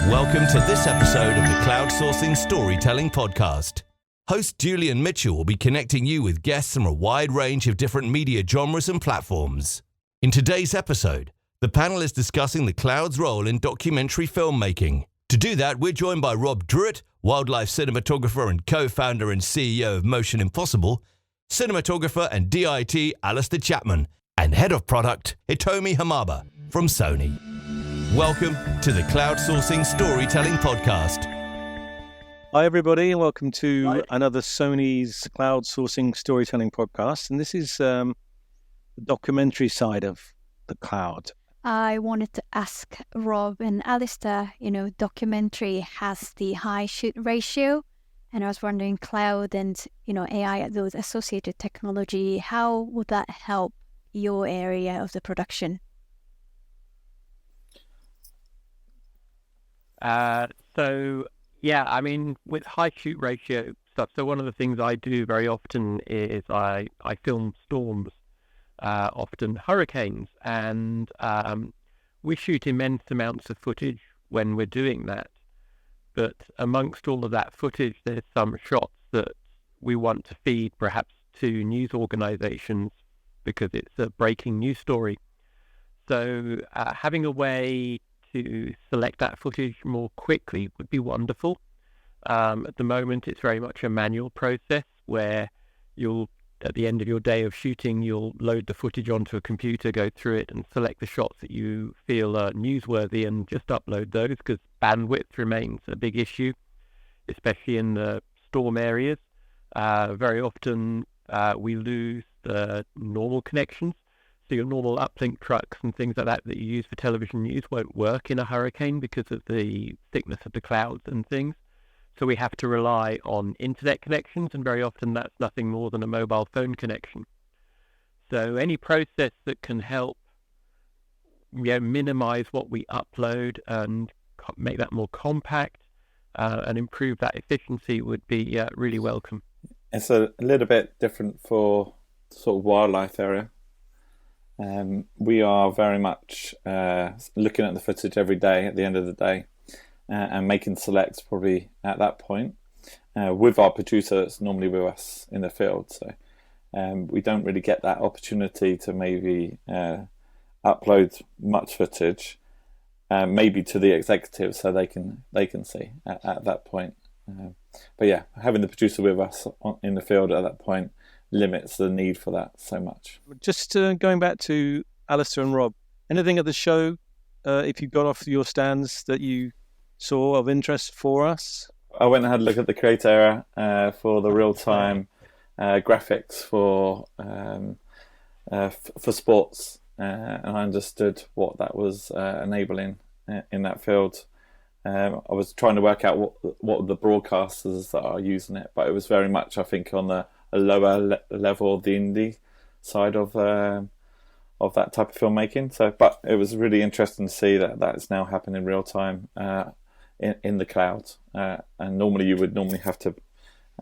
Welcome to this episode of the Cloudsourcing Storytelling Podcast. Host Julian Mitchell will be connecting you with guests from a wide range of different media genres and platforms. In today's episode, the panel is discussing the cloud's role in documentary filmmaking. To do that, we're joined by Rob Druitt, wildlife cinematographer and co-founder and CEO of Motion Impossible, cinematographer and DIT Alistair Chapman, and head of product Hitomi Hamaba from Sony. Welcome to the Cloudsourcing Storytelling Podcast. Hi everybody, and welcome to another Sony's Cloudsourcing Storytelling Podcast. And this is the documentary side of the cloud. I wanted to ask Rob and Alistair, documentary has the high shoot ratio, and I was wondering cloud and, AI, those associated technology, how would that help your area of the production? With high shoot ratio stuff, so one of the things I do very often is I film storms, often hurricanes, and we shoot immense amounts of footage when we're doing that. But amongst all of that footage, there's some shots that we want to feed perhaps to news organizations because it's a breaking news story. So having a way to select that footage more quickly would be wonderful. At the moment, it's very much a manual process where at the end of your day of shooting, you'll load the footage onto a computer, go through it and select the shots that you feel are newsworthy and just upload those, because bandwidth remains a big issue, especially in the storm areas. Very often we lose the normal connections. So your normal uplink trucks and things like that you use for television news won't work in a hurricane because of the thickness of the clouds and things. So we have to rely on internet connections, and very often that's nothing more than a mobile phone connection. So any process that can help minimize what we upload and make that more compact and improve that efficiency would be really welcome. It's a little bit different for sort of wildlife area. We are very much looking at the footage every day at the end of the day and making selects probably at that point with our producer that's normally with us in the field. So we don't really get that opportunity to maybe upload much footage, maybe to the executives so they can see at that point. But yeah, having the producer with us in the field at that point limits the need for that so much. Just going back to Alistair and Rob, anything at the show, if you got off your stands that you saw of interest for us? I went and had a look at the creator area for the real-time graphics for sports, and I understood what that was enabling in that field. I was trying to work out what the broadcasters that are using it, but it was very much, I think, on a lower level of the indie side of that type of filmmaking. So, but it was really interesting to see that is now happening in real time in the cloud. And normally you would have to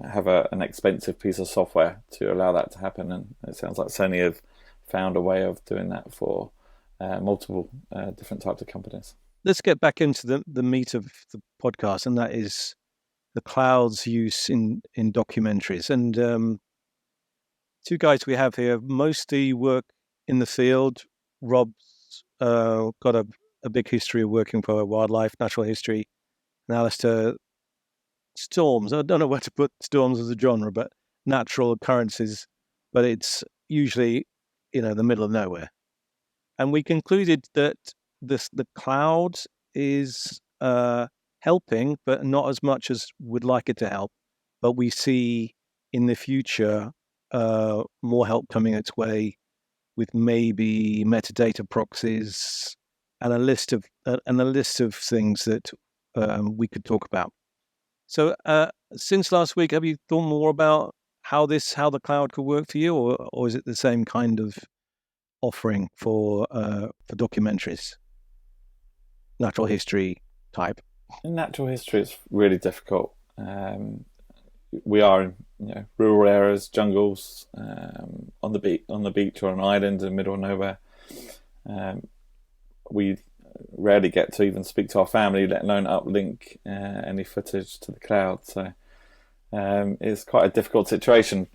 have an expensive piece of software to allow that to happen. And it sounds like Sony have found a way of doing that for multiple different types of companies. Let's get back into the meat of the podcast, and that is the cloud's use in documentaries. And two guys we have here mostly work in the field. Rob's got a big history of working for wildlife, natural history, and Alistair, storms. I don't know where to put storms as a genre, but natural occurrences, but it's usually, the middle of nowhere. And we concluded that the cloud is helping, but not as much as we'd like it to help. But we see in the future more help coming its way with maybe metadata proxies and a list of things that we could talk about. So since last week, have you thought more about how the cloud could work for you, or is it the same kind of offering for documentaries, natural history type? In natural history, it's really difficult. We are in rural areas, jungles, on the beach or an island in the middle of nowhere. We rarely get to even speak to our family, let alone uplink any footage to the cloud. So it's quite a difficult situation.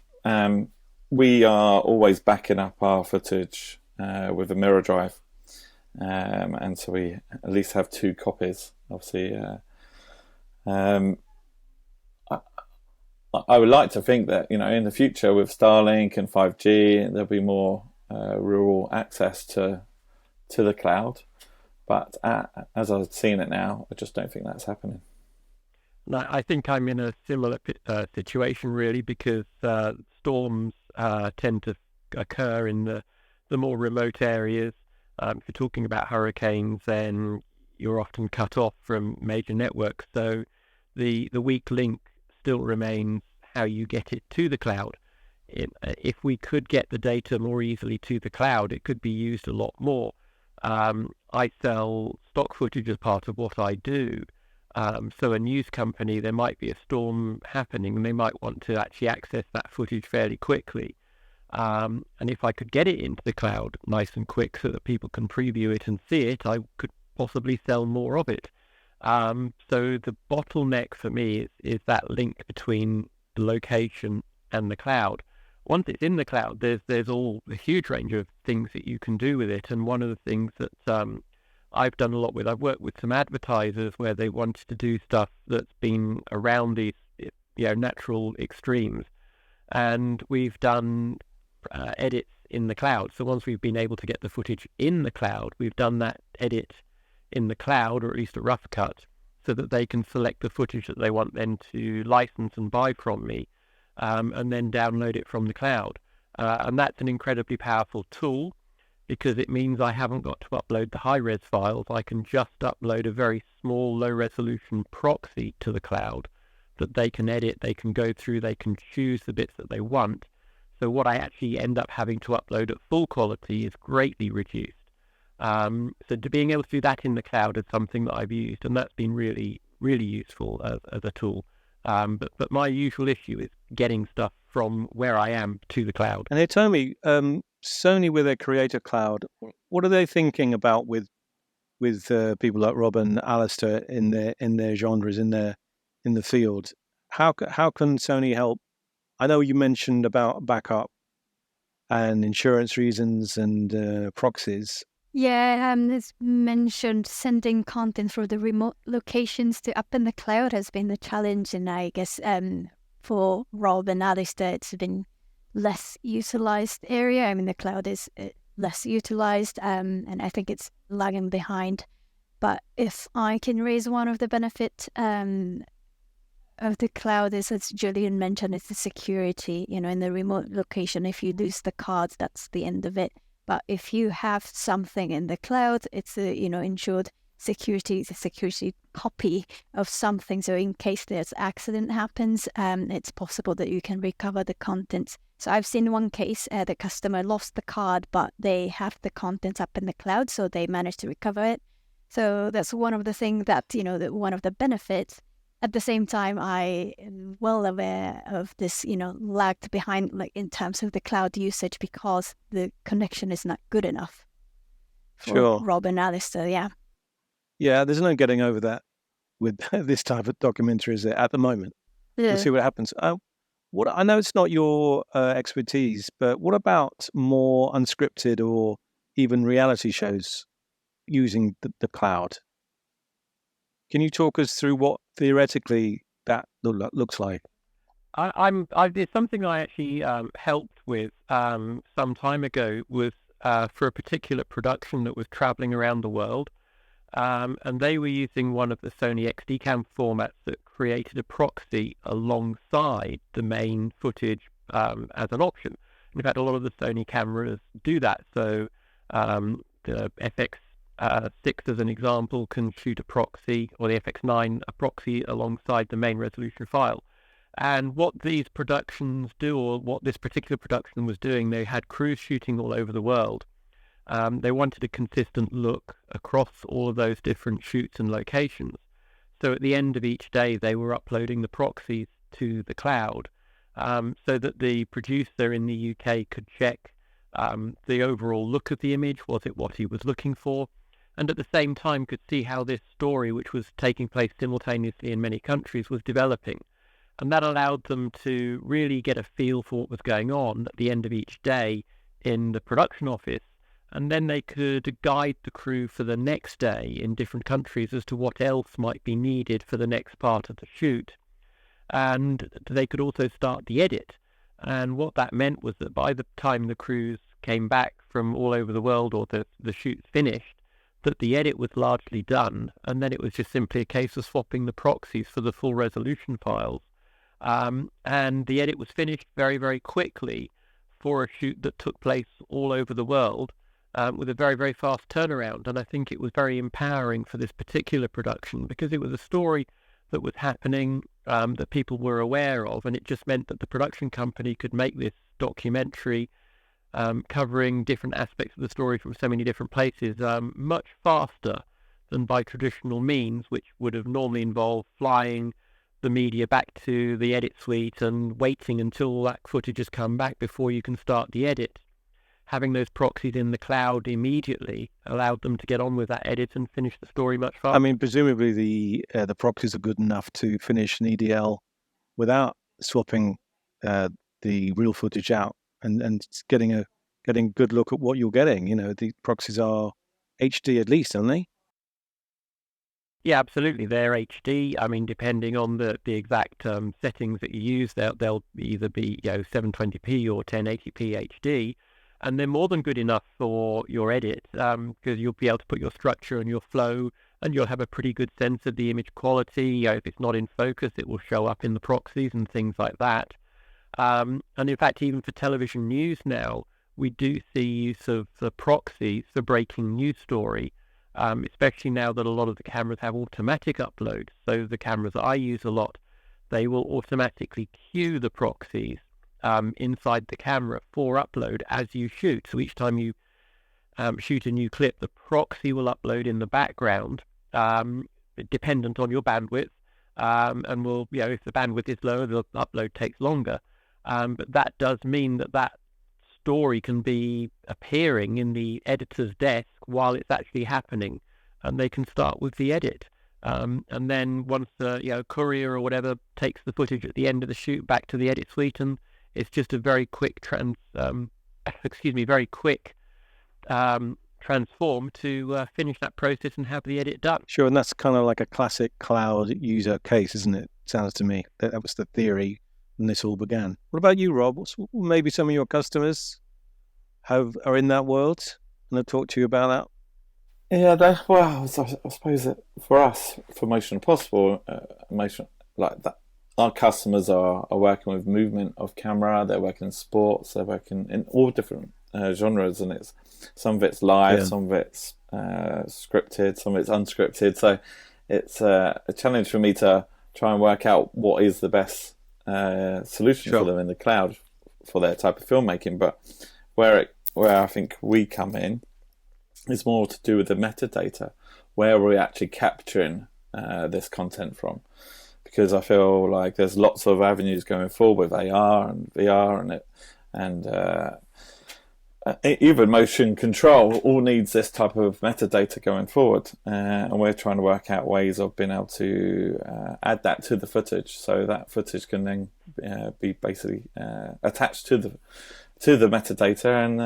We are always backing up our footage with a mirror drive, and so we at least have 2 copies. Obviously, I would like to think that, in the future with Starlink and 5G, there'll be more rural access to the cloud. But as I've seen it now, I just don't think that's happening. No, I think I'm in a similar situation, really, because storms tend to occur in the more remote areas. If you're talking about hurricanes, then you're often cut off from major networks. So the weak link still remains how you get it to the cloud. If we could get the data more easily to the cloud, it could be used a lot more. I sell stock footage as part of what I do. So a news company, there might be a storm happening and they might want to actually access that footage fairly quickly. And if I could get it into the cloud nice and quick so that people can preview it and see it, I could possibly sell more of it. So the bottleneck for me is that link between the location and the cloud. Once it's in the cloud, there's a huge range of things that you can do with it. And one of the things that I've done a lot with, I've worked with some advertisers where they wanted to do stuff that's been around these natural extremes. And we've done edits in the cloud. So once we've been able to get the footage in the cloud, we've done that edit in the cloud, or at least a rough cut, so that they can select the footage that they want then to license and buy from me, and then download it from the cloud. And that's an incredibly powerful tool, because it means I haven't got to upload the high-res files. I can just upload a very small, low-resolution proxy to the cloud that they can edit, they can go through, they can choose the bits that they want. So what I actually end up having to upload at full quality is greatly reduced. So being able to do that in the cloud is something that I've used, and that's been really, really useful as a tool. But my usual issue is getting stuff from where I am to the cloud. And they told me, Sony with their Creator Cloud, what are they thinking about with people like Rob and Alistair in their genres, in the field? How can Sony help? I know you mentioned about backup and insurance reasons and proxies. Yeah, it's mentioned sending content from the remote locations to up in the cloud has been the challenge, and I guess for Rob and Alistair, it's been less utilized area. I mean, the cloud is less utilized, and I think it's lagging behind. But if I can raise one of the benefit of the cloud is, as Julian mentioned, it's the security. In the remote location, if you lose the cards, that's the end of it. But if you have something in the cloud, it's a ensured security, it's a security copy of something. So in case there's accident happens, it's possible that you can recover the contents. So I've seen one case, the customer lost the card, but they have the contents up in the cloud, so they managed to recover it. So that's one of the things that, one of the benefits. At the same time, I am well aware of this, lagged behind, like in terms of the cloud usage, because the connection is not good enough for Sure. Rob and Alistair. Yeah. Yeah, there's no getting over that with this type of documentary, is there, at the moment? Yeah. We'll see what happens. What I know it's not your expertise, but what about more unscripted or even reality shows using the cloud? Can you talk us through what theoretically that looks like? It's something I actually helped with some time ago, was for a particular production that was traveling around the world, and they were using one of the Sony XD-Cam formats that created a proxy alongside the main footage as an option. In fact, a lot of the Sony cameras do that. So the FX 6, as an example, can shoot a proxy, or the FX9 a proxy alongside the main resolution file. And what these productions do, or what this particular production was doing, they had crews shooting all over the world. They wanted a consistent look across all of those different shoots and locations. So at the end of each day, they were uploading the proxies to the cloud, so that the producer in the UK could check the overall look of the image. Was it what he was looking for? and at the same time could see how this story, which was taking place simultaneously in many countries, was developing. And that allowed them to really get a feel for what was going on at the end of each day in the production office. And then they could guide the crew for the next day in different countries as to what else might be needed for the next part of the shoot. And they could also start the edit. And what that meant was that by the time the crews came back from all over the world, or the shoot finished, that the edit was largely done, and then it was just simply a case of swapping the proxies for the full resolution files. And the edit was finished very, very quickly for a shoot that took place all over the world, with a very, very fast turnaround. And I think it was very empowering for this particular production, because it was a story that was happening, that people were aware of, and it just meant that the production company could make this documentary covering different aspects of the story from so many different places much faster than by traditional means, which would have normally involved flying the media back to the edit suite and waiting until that footage has come back before you can start the edit. Having those proxies in the cloud immediately allowed them to get on with that edit and finish the story much faster. I mean, presumably the proxies are good enough to finish an EDL without swapping the real footage out and getting a good look at what you're getting. You know, the proxies are HD at least, aren't they? Yeah, absolutely. They're HD. I mean, depending on the exact settings that you use, they'll either be 720p or 1080p HD, and they're more than good enough for your edit, because you'll be able to put your structure and your flow, and you'll have a pretty good sense of the image quality. If it's not in focus, it will show up in the proxies and things like that. And in fact, even for television news now, we do see use of the proxies for breaking news story. Especially now that a lot of the cameras have automatic upload. So the cameras that I use a lot, they will automatically queue the proxies inside the camera for upload as you shoot. So each time you shoot a new clip, the proxy will upload in the background, dependent on your bandwidth, and will, if the bandwidth is lower, the upload takes longer. But that does mean that story can be appearing in the editor's desk while it's actually happening, and they can start with the edit. And then once the courier or whatever takes the footage at the end of the shoot back to the edit suite, and it's just a very quick transform to finish that process and have the edit done. Sure, and that's kind of like a classic cloud user case, isn't it? Sounds to me that was the theory when this all began. What about you, Rob? What's maybe some of your customers are in that world and have talked to you about that? Yeah, I suppose that for us, for Motion Impossible, motion like that, our customers are working with movement of camera. They're working in sports. They're working in all different genres, and it's some of it's live, some of it's scripted, some of it's unscripted. So it's a challenge for me to try and work out what is the best solution for them in the cloud for their type of filmmaking. But where I think we come in is more to do with the metadata, where we're actually capturing this content from, because I feel like there's lots of avenues going forward with AR and VR and even motion control all needs this type of metadata going forward, and we're trying to work out ways of being able to add that to the footage, so that footage can then be basically attached to the metadata, and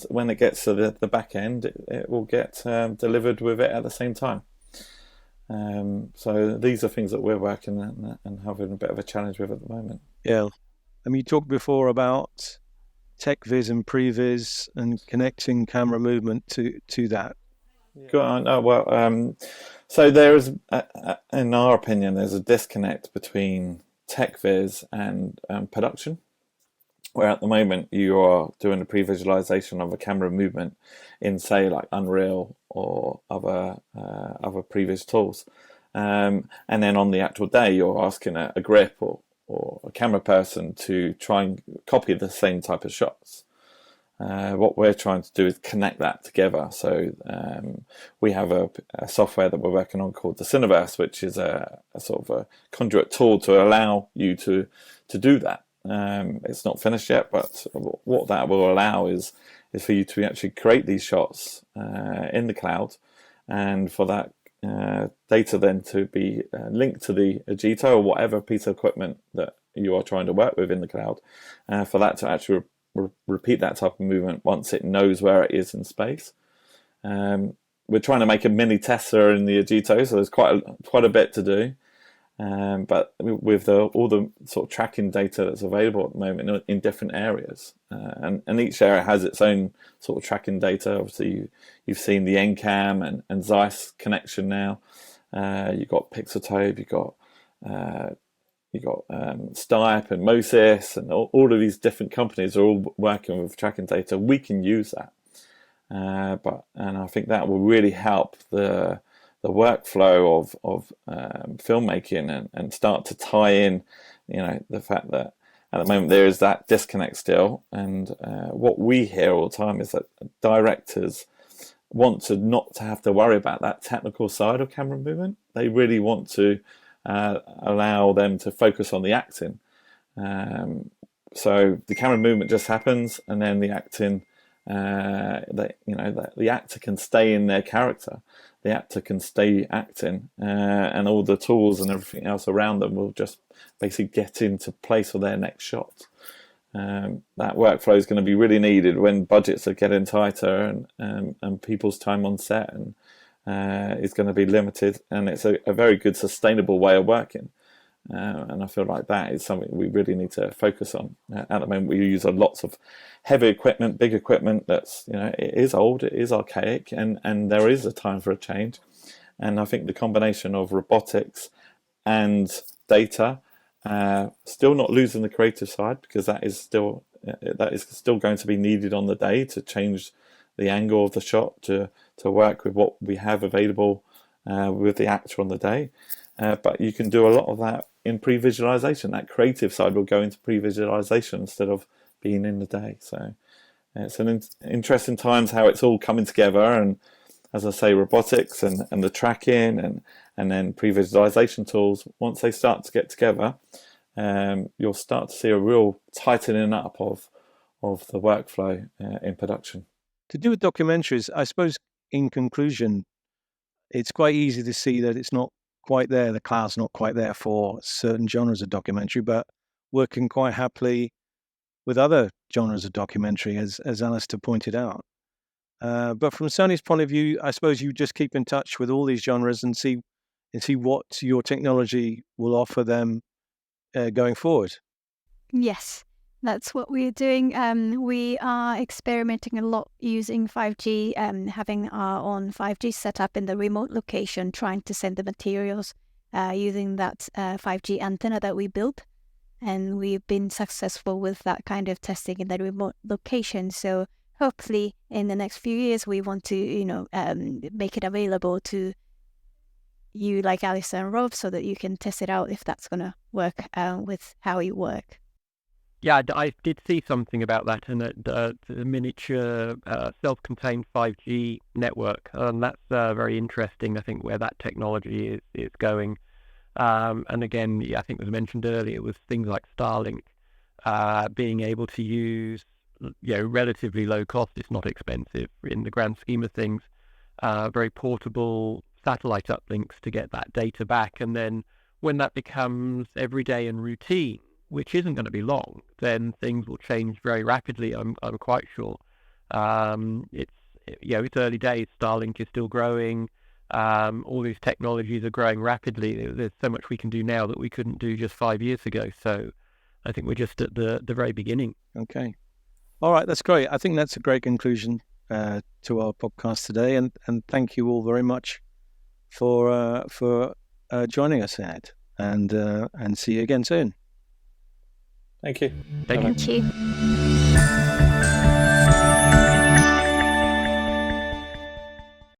when it gets to the back end, it will get delivered with it at the same time. So these are things that we're working and having a bit of a challenge with at the moment. Yeah, I mean, you talked before about tech viz and previs and connecting camera movement to that. Go on. Oh, well, so there is, in our opinion, there's a disconnect between tech viz and production, where at the moment you are doing a pre-visualization of a camera movement in, say, like Unreal or other previs tools, and then on the actual day you're asking a grip or a camera person to try and copy the same type of shots. What we're trying to do is connect that together. So we have a software that we're working on called the Cineverse, which is a sort of a conduit tool to allow you to do that. It's not finished yet, but what that will allow is for you to actually create these shots in the cloud, and for that data then to be linked to the Agito or whatever piece of equipment that you are trying to work with in the cloud, for that to actually repeat that type of movement once it knows where it is in space. We're trying to make a mini Tesla in the Agito, so there's quite a bit to do. But with all the sort of tracking data that's available at the moment in different areas, and each area has its own sort of tracking data. Obviously, you've seen the NCAM and Zeiss connection now. You've got Pixeltope, you've got Stipe and Mosys, and all of these different companies are all working with tracking data. We can use that, and I think that will really help the workflow of filmmaking and start to tie in, the fact that at the moment there is that disconnect still. And what we hear all the time is that directors want to not to have to worry about that technical side of camera movement. They really want to allow them to focus on the acting. So the camera movement just happens, and then the acting, the actor can stay in their character. The actor can stay acting, and all the tools and everything else around them will just basically get into place for their next shot. That workflow is going to be really needed when budgets are getting tighter and people's time on set is going to be limited, and it's a very good sustainable way of working. And I feel like that is something we really need to focus on. At the moment, we use lots of heavy equipment, big equipment that's, it is old, it is archaic, and there is a time for a change. And I think the combination of robotics and data, still not losing the creative side, because that is still going to be needed on the day to change the angle of the shot to work with what we have available with the actor on the day. But you can do a lot of that in pre-visualization. That creative side will go into pre-visualization instead of being in the day. So it's an interesting times how it's all coming together. And as I say, robotics and the tracking and then pre-visualization tools, once they start to get together, you'll start to see a real tightening up of the workflow in production. To do with documentaries, I suppose in conclusion, it's quite easy to see that it's not quite there. The cloud's not quite there for certain genres of documentary, but working quite happily with other genres of documentary, as Alistair pointed out. But from Sony's point of view, I suppose you just keep in touch with all these genres and see what your technology will offer them going forward. Yes, that's what we're doing. We are experimenting a lot using 5G, having our own 5G setup in the remote location, trying to send the materials using that 5G antenna that we built. And we've been successful with that kind of testing in the remote location. So hopefully in the next few years, we want to, make it available to you like Alistair and Rob so that you can test it out if that's going to work with how you work. Yeah, I did see something about that in the miniature self-contained 5G network, and that's very interesting. I think where that technology is going, and again, I think it was mentioned earlier, it was things like Starlink, being able to use, relatively low cost. It's not expensive in the grand scheme of things. Very portable satellite uplinks to get that data back, and then when that becomes everyday and routine, which isn't going to be long, then things will change very rapidly. I'm quite sure. It's early days. Starlink is still growing. All these technologies are growing rapidly. There's so much we can do now that we couldn't do just 5 years ago. So I think we're just at the very beginning. Okay. All right, that's great. I think that's a great conclusion to our podcast today. And thank you all very much for joining us, Ed. And see you again soon. Thank you. Thank you.